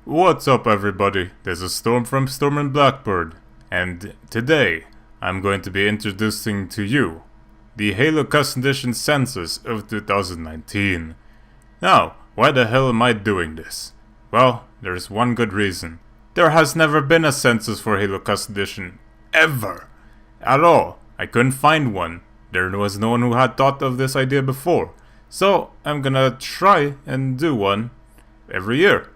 What's up, everybody? This is Storm from Storm and Blackbird, and today I'm going to be introducing to you the Halo Custom Edition Census of 2019. Now, why the hell am I doing this? Well, there's one good reason. There has never been a census for Halo Custom Edition. Ever. At all. I couldn't find one. There was no one who had thought of this idea before. So, I'm gonna try and do one every year.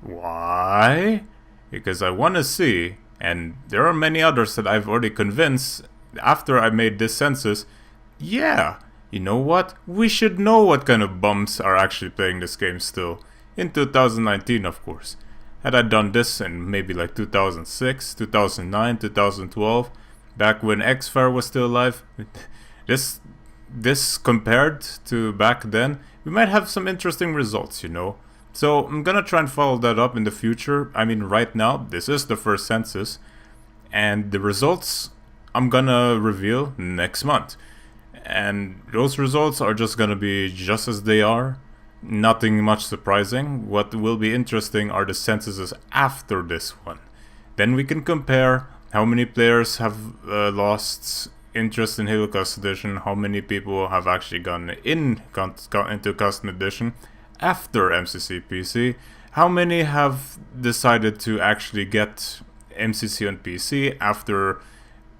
Why? Because I want to see, and there are many others that I've already convinced after I made this census, yeah, you know what? We should know what kind of bums are actually playing this game still. In 2019, of course. Had I done this in maybe like 2006, 2009, 2012, back when Xfire was still alive, this compared to back then, we might have some interesting results, you know. So I'm gonna try and follow that up in the future. I mean, right now, this is the first census, and the results I'm gonna reveal next month. And those results are just gonna be just as they are. Nothing much surprising. What will be interesting are the censuses after this one. Then we can compare how many players have lost interest in Halo Custom Edition, how many people have actually gone into Custom Edition after MCC PC, how many have decided to actually get MCC on PC after,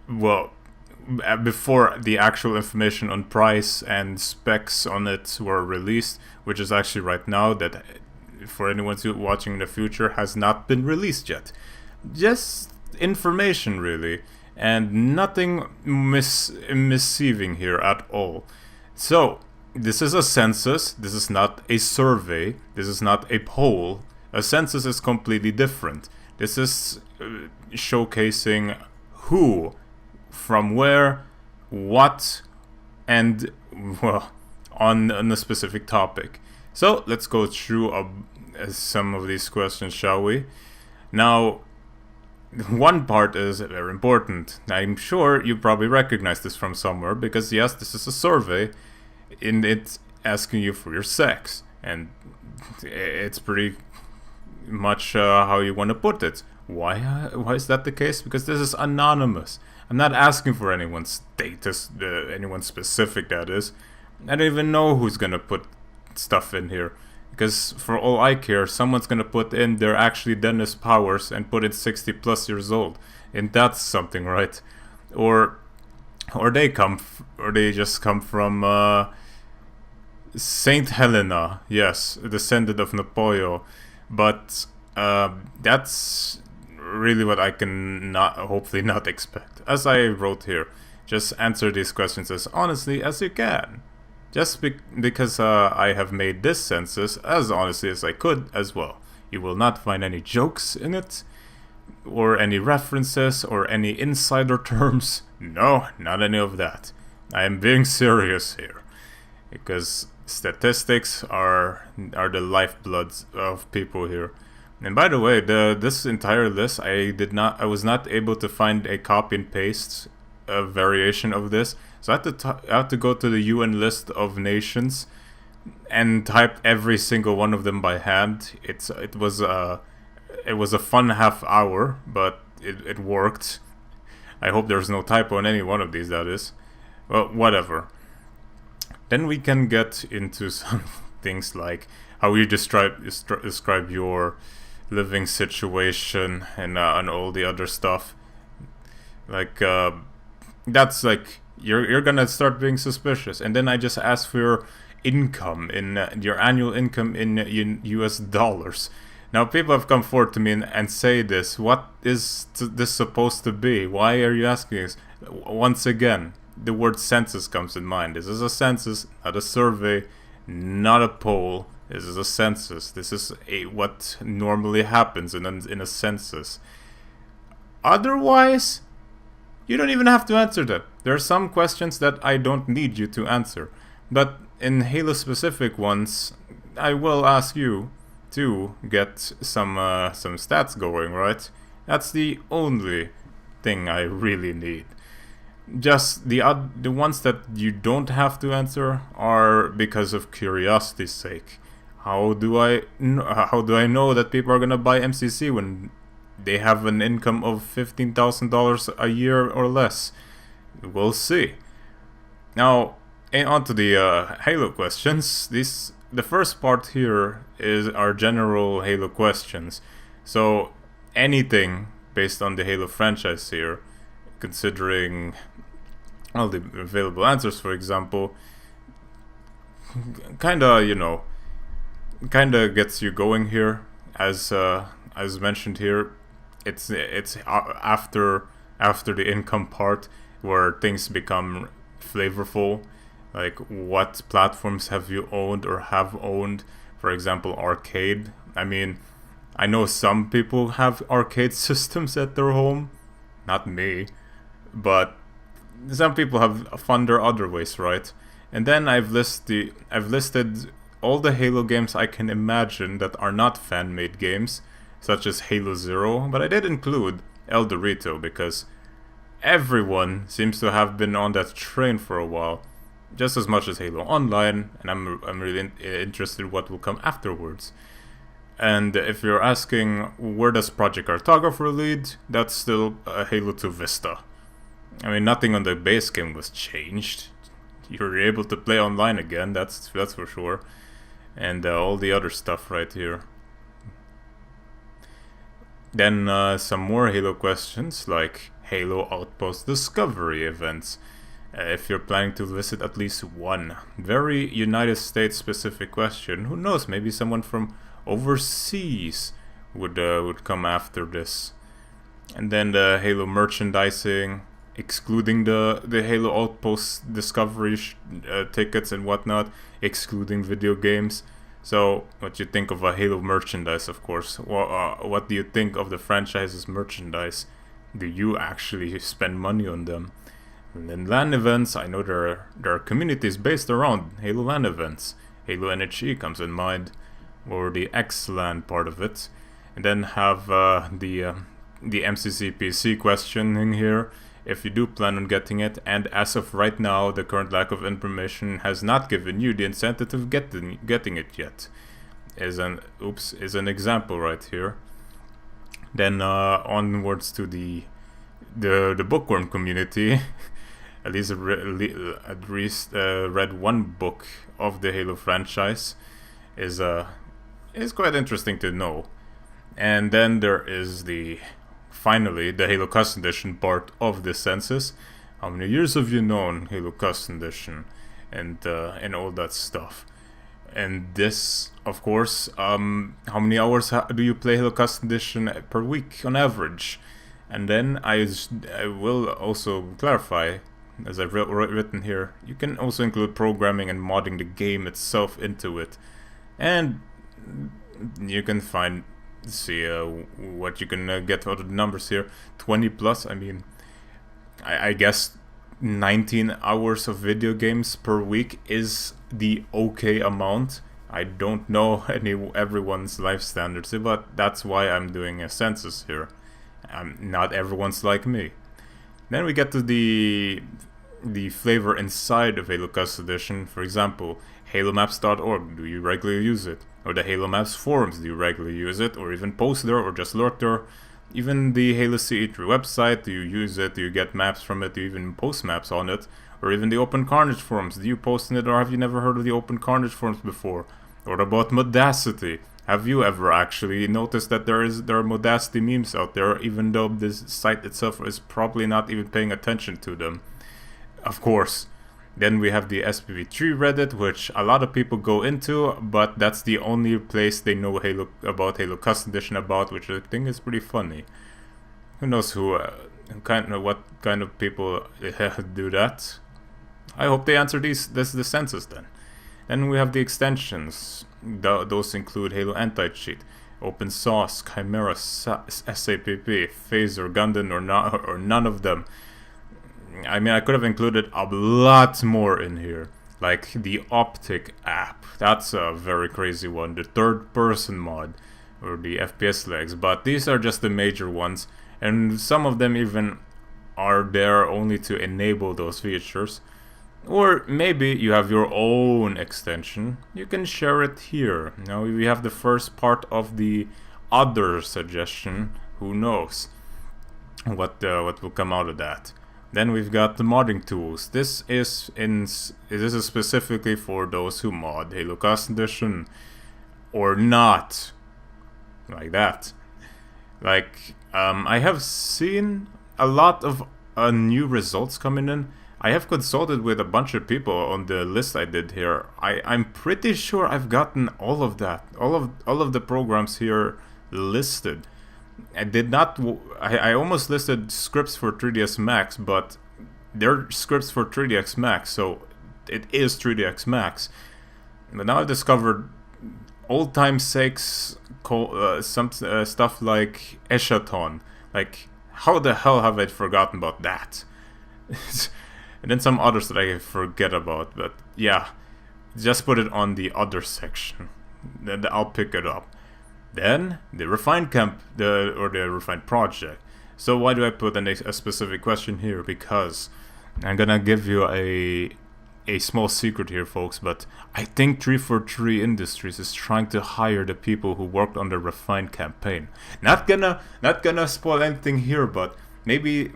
well, before the actual information on price and specs on it were released, which is actually right now, that for anyone watching in the future has not been released yet. Just information really, and nothing misleading here at all. So this is a census, this is not a survey, this is not a poll. A census is completely different. This is showcasing who, from where, what, and, well, on a specific topic. So let's go through some of these questions, shall we? Now, one part is very important. I'm sure you probably recognize this from somewhere, because yes, this is a survey, and it's asking you for your sex, and it's pretty much how you want to put it. Why is that the case? Because this is anonymous. I'm not asking for anyone's status, anyone specific, that is. I don't even know who's gonna put stuff in here, because for all I care, someone's gonna put in they're actually Dennis Powers and put in 60 plus years old, and that's something, right? Or they just come from Saint Helena, yes, descendant of Napoleon, but that's really what I can hopefully not expect. As I wrote here, just answer these questions as honestly as you can. Just because I have made this census as honestly as I could as well. You will not find any jokes in it, or any references, or any insider terms. No, not any of that. I am being serious here, because statistics are the lifebloods of people here. And by the way, this entire list, I was not able to find a copy and paste variation of this. So I had to go to the UN list of nations and type every single one of them by hand. It was a fun half hour, but it worked. I hope there's no typo in any one of these, that is. Well, whatever. Then we can get into some things like how you describe your living situation and all the other stuff. Like that's like you're gonna start being suspicious. And then I just ask for your income in your annual income in US dollars. Now people have come forward to me and say this. What is this supposed to be? Why are you asking this? Once again, the word census comes in mind. This is a census, not a survey, not a poll. This is a census. This is what normally happens in a census. Otherwise, you don't even have to answer that. There are some questions that I don't need you to answer. But in Halo-specific ones, I will ask you to get some stats going, right? That's the only thing I really need. Just the ones that you don't have to answer are because of curiosity's sake. how do I know that people are gonna buy MCC when they have an income of $15,000 a year or less? We'll see. Now, on to the Halo questions. The first part here is our general Halo questions. So anything based on the Halo franchise here, considering all the available answers, for example, kinda gets you going here. As mentioned here, it's after the income part where things become flavorful. Like, what platforms have you owned or have owned? For example, arcade. I mean, I know some people have arcade systems at their home, not me, but some people have fun their other ways, right? And then I've listed all the Halo games I can imagine that are not fan-made games, such as Halo Zero, but I did include El Dorito because everyone seems to have been on that train for a while, just as much as Halo Online, and I'm really interested in what will come afterwards. And if you're asking where does Project Cartographer lead, that's still Halo 2 Vista. I mean, nothing on the base game was changed. You're able to play online again, that's for sure. And all the other stuff right here. Then some more Halo questions, like Halo Outpost Discovery events. If you're planning to visit at least one. Very United States specific question. Who knows, maybe someone from overseas would come after this. And then the Halo merchandising, excluding the Halo Outpost Discovery tickets and whatnot, excluding video games. So, what you think of a Halo merchandise, of course. What do you think of the franchise's merchandise? Do you actually spend money on them? And then LAN events, I know there are communities based around Halo LAN events. Halo NHE comes in mind, or the X-LAN part of it. And then have the MCC PC questioning here, if you do plan on getting it, and as of right now, the current lack of information has not given you the incentive of getting it yet. Is an example right here. Then onwards to the bookworm community. At least read one book of the Halo franchise is quite interesting to know. And then there is finally the Halo Custom Edition part of the Census. How many years have you known Halo Custom Edition and all that stuff? And this, of course, how many hours do you play Halo Custom Edition per week on average? And then I will also clarify, as I've written here, you can also include programming and modding the game itself into it. And you can see what you can get out of the numbers here. 20 plus, I mean, I guess 19 hours of video games per week is the okay amount. I don't know everyone's life standards, but that's why I'm doing a census here. Not everyone's like me. Then we get to the flavor inside of Halo Custom Edition. For example, halomaps.org, do you regularly use it? Or the Halo Maps forums, do you regularly use it? Or even post there or just lurk there? Even the Halo CE3 website, do you use it? Do you get maps from it? Do you even post maps on it? Or even the Open Carnage forums, do you post in it, or have you never heard of the Open Carnage forums before? Or about Modacity? Have you ever actually noticed that there are Modacity memes out there, even though this site itself is probably not even paying attention to them? Of course. Then we have the SPV3 Reddit, which a lot of people go into, but that's the only place they know about Halo Custom Edition about, which I think is pretty funny. Who knows what kind of people do that? I hope they answer the census then. Then we have the extensions. Those include Halo Anti-Cheat, Open Source, Chimera, SAPP, Phaser, Gundam, or none of them. I mean, I could have included a lot more in here, like the Optic app. That's a very crazy one. The third-person mod, or the FPS legs. But these are just the major ones, and some of them even are there only to enable those features. Or maybe you have your own extension. You can share it here. Now we have the first part of the other suggestion. Who knows what will come out of that? Then we've got the modding tools. This is specifically for those who mod Halo Custom Edition or not, like that. Like I have seen a lot of new results coming in. I have consulted with a bunch of people on the list I did here. I'm pretty sure I've gotten all of that, all of the programs here listed. I did not. I almost listed scripts for 3ds Max, but they're scripts for 3ds Max, so it is 3ds Max. But now I've discovered old time sakes, some stuff like Eschaton. Like, how the hell have I forgotten about that? And then some others that I forget about, but yeah, just put it on the other section. Then I'll pick it up. Then the refined camp, the refined project. So why do I put a specific question here? Because I'm gonna give you a small secret here, folks. But I think 343 Industries is trying to hire the people who worked on the refined campaign. Not gonna spoil anything here, but maybe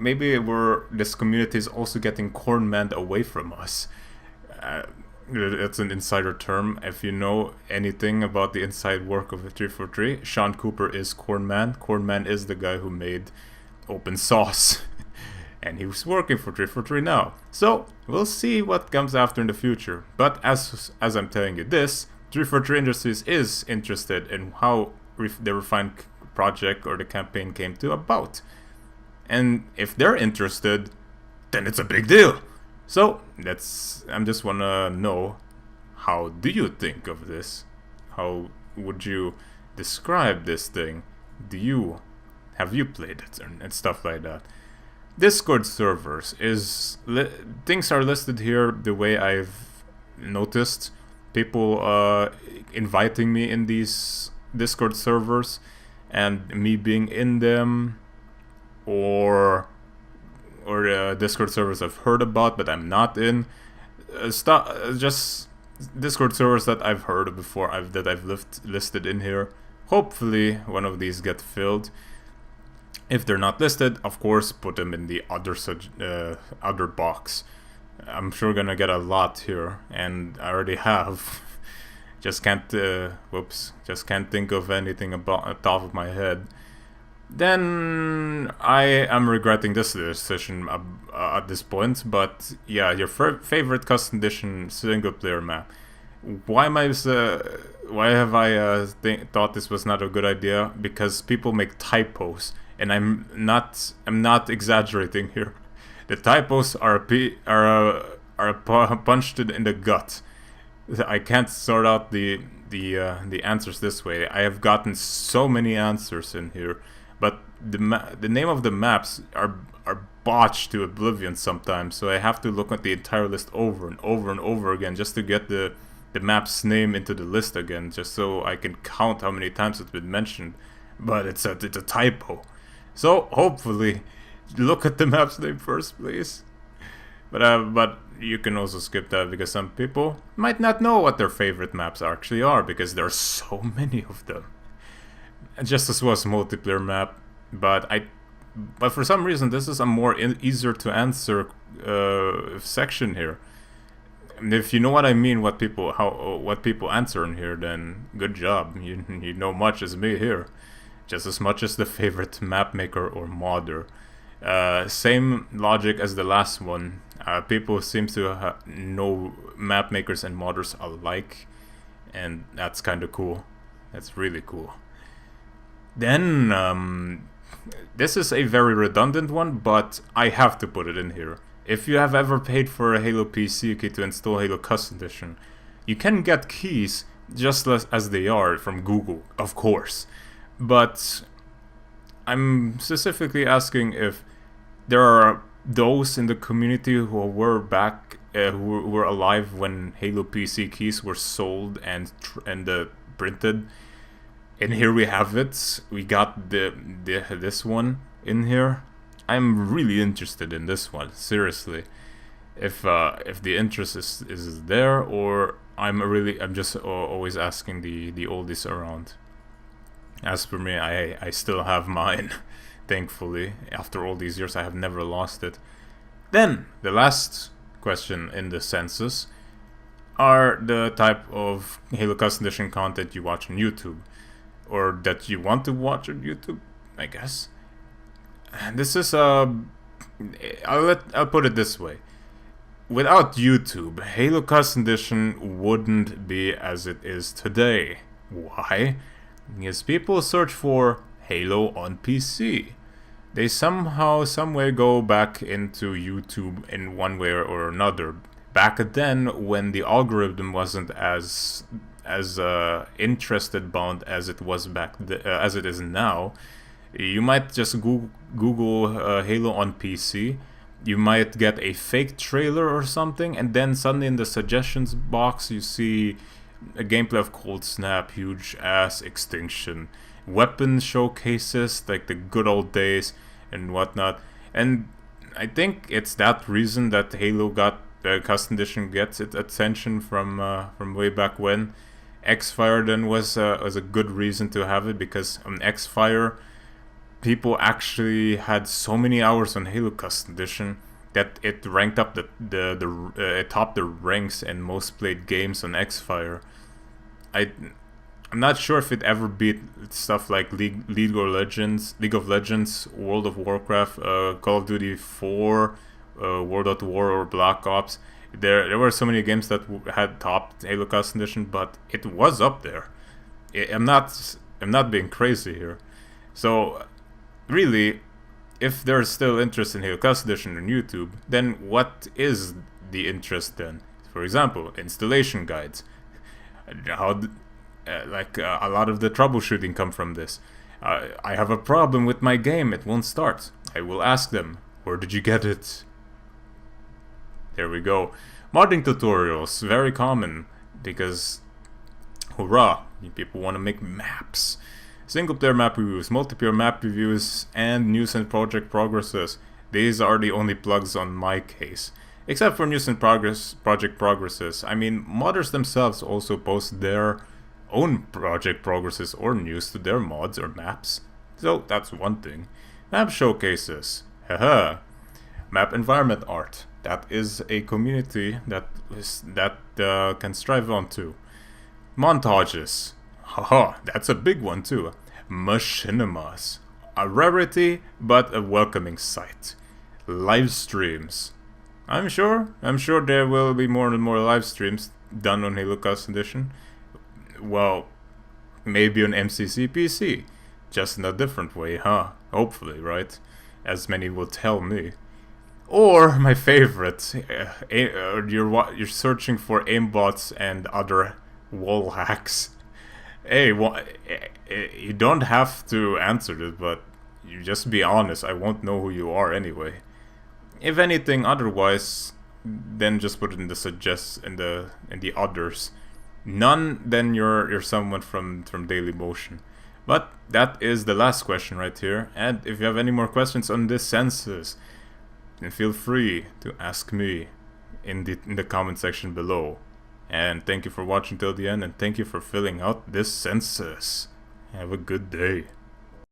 this community is also getting cornmanned away from us. It's an insider term. If you know anything about the inside work of 343, Sean Cooper is cornman. Cornman is the guy who made Open Sauce. And he was working for 343 now. So we'll see what comes after in the future. But as I'm telling you this, 343 Industries is interested in how the refined project or the campaign came to about. And if they're interested, then it's a big deal. So I'm just wanna know, how do you think of this? How would you describe this thing? Have you played it and stuff like that? Discord servers things are listed here the way I've noticed. People inviting me in these Discord servers and me being in them, or Discord servers I've heard about but I'm not in. Just Discord servers that I've heard of before, that I've listed in here. Hopefully one of these get filled. If they're not listed, of course, put them in the other box. I'm sure gonna get a lot here, and I already have. Just can't think of anything about on top of my head. Then I am regretting this decision at this point, but yeah, your favorite custom edition single player map. Why have I thought this was not a good idea? Because people make typos, and I'm not exaggerating here. The typos are punched in the gut. I can't sort out the answers this way. I have gotten so many answers in here, but the name of the maps are botched to oblivion sometimes. So I have to look at the entire list over and over and over again just to get the map's name into the list again, just so I can count how many times it's been mentioned. But it's a typo. So hopefully, look at the map's name first, please. But you can also skip that, because some people might not know what their favorite maps actually are, because there's so many of them. Just as well as multiplayer map, but for some reason this is a more easier to answer section here. And if you know what I mean, what people answer in here, then good job. You know much as me here, just as much as the favorite map maker or modder. Same logic as the last one. People seem to know map makers and modders alike, and that's kind of cool. That's really cool. Then this is a very redundant one, but I have to put it in here. If you have ever paid for a Halo PC key to install Halo Custom Edition, you can get keys just as they are from Google, of course. But I'm specifically asking if there are those in the community who were who were alive when Halo PC keys were sold and printed. And here we have it. We got this one in here. I'm really interested in this one, seriously. if the interest is there, or I'm just always asking the oldies around. As for me, I still have mine. Thankfully, after all these years, I have never lost it. Then the last question in the census are the type of Halo Custom Edition content you watch on YouTube, or that you want to watch on YouTube, I guess. And this is I'll put it this way. Without YouTube, Halo Custom Edition wouldn't be as it is today. Why? Because people search for Halo on PC. They somehow, someway go back into YouTube in one way or another. Back then, when the algorithm wasn't as interested bound as it was as it is now, you might just Google Halo on PC. You might get a fake trailer or something, and then suddenly in the suggestions box you see a gameplay of Cold Snap, huge ass Extinction, weapon showcases like the good old days and whatnot. And I think it's that reason that Halo got Custom Edition gets its attention from way back when. X-Fire then was a good reason to have it, because on X-Fire people actually had so many hours on Halo Custom Edition that it ranked up it topped the ranks in most played games on X-Fire. I'm not sure if it ever beat stuff like League of Legends, World of Warcraft, Call of Duty 4, World at War, or Black Ops. There were so many games that had topped Halo Custom Edition, but it was up there. I'm not being crazy here. So really, if there's still interest in Halo Custom Edition on YouTube, then what is the interest then? For example, installation guides. How a lot of the troubleshooting come from this. I have a problem with my game, it won't start. I will ask them, where did you get it? There we go. Modding tutorials, very common, because hurrah, people want to make maps. Single player map reviews, multiplayer map reviews, and news and project progresses. These are the only plugs on my case. Except for news and project progresses. I mean, modders themselves also post their own project progresses or news to their mods or maps. So that's one thing. Map showcases. Haha. Map environment art. That is a community that can strive on too. Montages. Haha, that's a big one too. Machinimas. A rarity, but a welcoming sight. Live streams. I'm sure there will be more and more live streams done on Halo Custom Edition. Well, maybe on MCC PC. Just in a different way, huh? Hopefully, right? As many will tell me. Or, my favorite, you're searching for aimbots and other wall hacks. Hey, you don't have to answer this, but you just be honest. I won't know who you are anyway. If anything otherwise, then just put it in the others. None, then you're someone from Daily Motion. But that is the last question right here. And if you have any more questions on this census, then feel free to ask me in the comment section below. And thank you for watching till the end, and thank you for filling out this census. Have a good day.